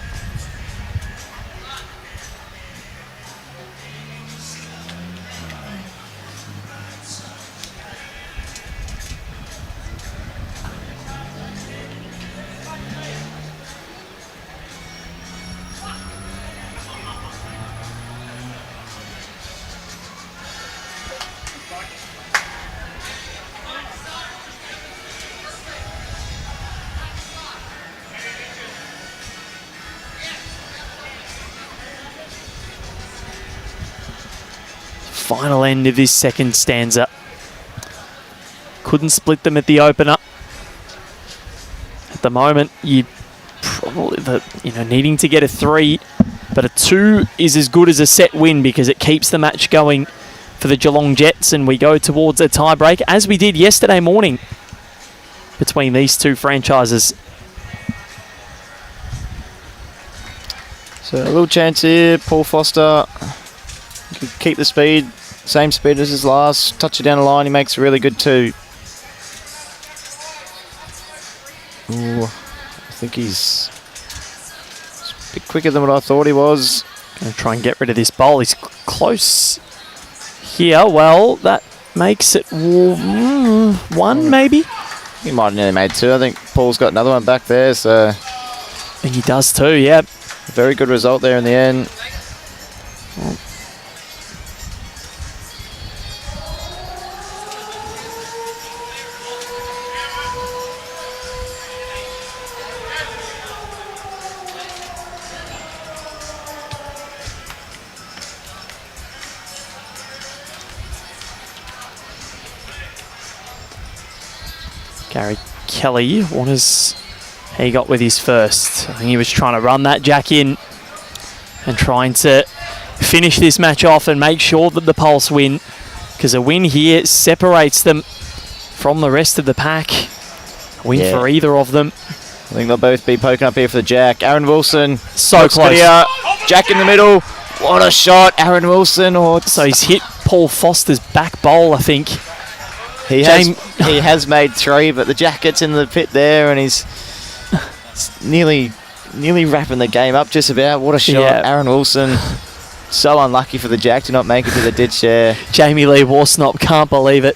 Final end of this second stanza. Couldn't split them at the opener. At the moment, you probably needing to get a 3, but a 2 is as good as a set win because it keeps the match going for the Geelong Jets, and we go towards a tiebreak as we did yesterday morning between these 2 franchises. So a little chance here. Paul Foster could keep the speed, same speed as his last. Touch it down the line, he makes a really good 2. Ooh, I think he's a bit quicker than what I thought he was. Going to try and get rid of this bowl. He's close here. Well, that makes it 1 maybe. He might have nearly made 2. I think Paul's got another one back there, so I think he does too, yeah. very good result there in the end. Gary Kelly, what has he got with his first? I think he was trying to run that jack in and trying to finish this match off and make sure that the Pulse win, because a win here separates them from the rest of the pack. A win for either of them. I think they'll both be poking up here for the jack. Aaron Wilson, so close. Jack in the middle. What a shot, Aaron Wilson. So he's hit Paul Foster's back bowl, I think. He has made 3, but the jack gets in the pit there, and he's nearly wrapping the game up just about. What a shot, Aaron Wilson. So unlucky for the jack to not make it to the ditch there. Jamie Lee Warsnop can't believe it.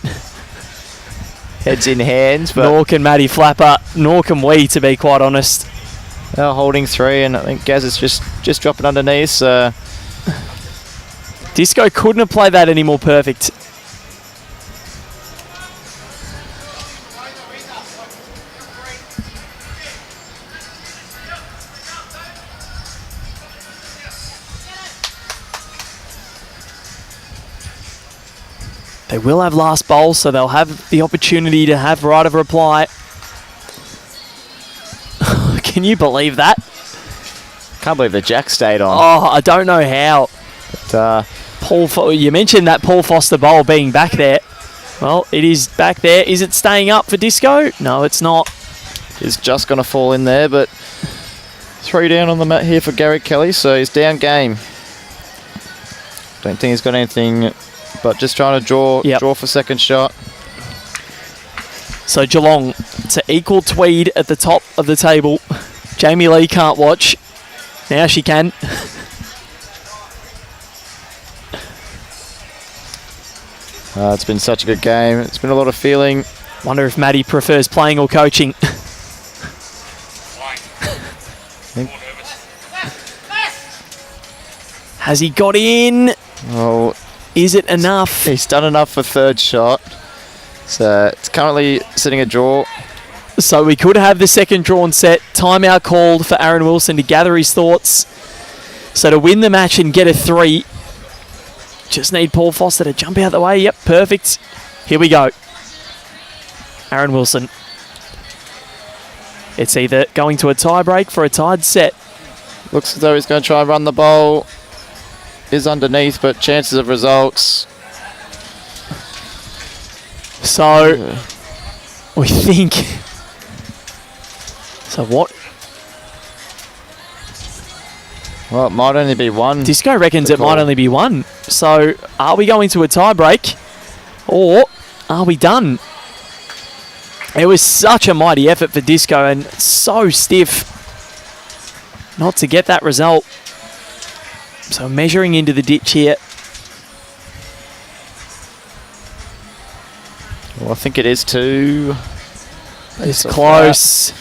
Heads in hands. But Nork and Matty Flapper, Nork and we, to be quite honest. They're holding 3, and I think Gaz is just dropping underneath. Disco couldn't have played that any more perfect. They will have last bowl, so they'll have the opportunity to have right of reply. Can you believe that? Can't believe the jack stayed on. Oh, I don't know how. But, you mentioned that Paul Foster bowl being back there. Well, it is back there. Is it staying up for Disco? No, it's not. It's just going to fall in there, but 3 down on the mat here for Gary Kelly, so he's down game. Don't think he's got anything but just trying to draw for second shot. So Geelong to equal Tweed at the top of the table. Jamie Lee can't watch. Now she can. It's been such a good game. It's been a lot of feeling. Wonder if Maddie prefers playing or coaching. Has he got in? Oh, is it enough? He's done enough for third shot. So it's currently sitting a draw. So we could have the second drawn set. Timeout called for Aaron Wilson to gather his thoughts. So to win the match and get a 3, just need Paul Foster to jump out the way. Yep, perfect. Here we go. Aaron Wilson. It's either going to a tie break for a tied set. Looks as though he's going to try and run the bowl. Is underneath, but chances of results. So we think. So what? Well, it might only be one. Disco reckons it might only be one. So are we going to a tie break, or are we done? It was such a mighty effort for Disco and so stiff not to get that result. So measuring into the ditch here. Well, I think it is 2. It's close.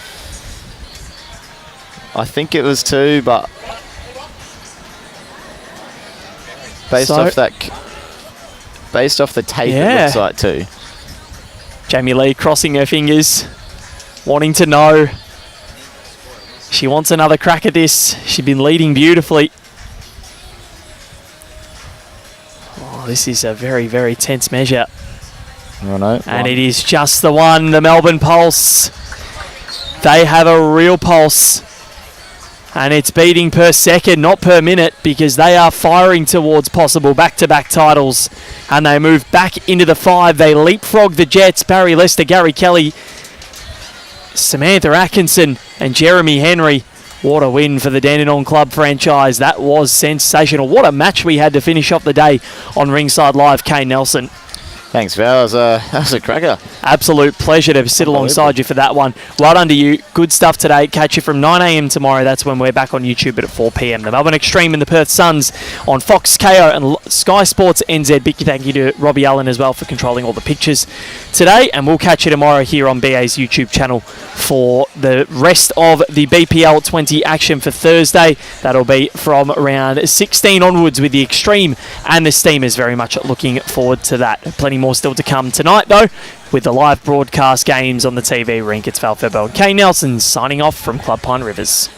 I think it was 2, but based off the tape, it looks like 2. Jamie Lee crossing her fingers, wanting to know. She wants another crack at this. She's been leading beautifully. Oh, this is a very, very tense measure. Oh, no. And it is just the one, the Melbourne Pulse. They have a real pulse. And it's beating per second, not per minute, because they are firing towards possible back-to-back titles. And they move back into the 5. They leapfrog the Jets, Barry Lester, Gary Kelly, Samantha Atkinson, and Jeremy Henry. What a win for the Dandenong Club franchise. That was sensational. What a match we had to finish off the day on Ringside Live. Kane Nelson. Thanks, Val. That was a cracker. Absolute pleasure to sit alongside you for that one. Well done to you. Good stuff today. Catch you from 9 a.m. tomorrow. That's when we're back on YouTube at 4 p.m. The Melbourne Extreme and the Perth Suns on Fox, KO and Sky Sports NZ. Big thank you to Robbie Allen as well for controlling all the pictures today. And we'll catch you tomorrow here on BA's YouTube channel for the rest of the BPL20 action for Thursday. That'll be from around 16 onwards with the Extreme and the Steamers. Very much looking forward to that. Plenty more still to come tonight, though, with the live broadcast games on the TV rink. It's Val Febbo and Kane Nelson signing off from Club Pine Rivers.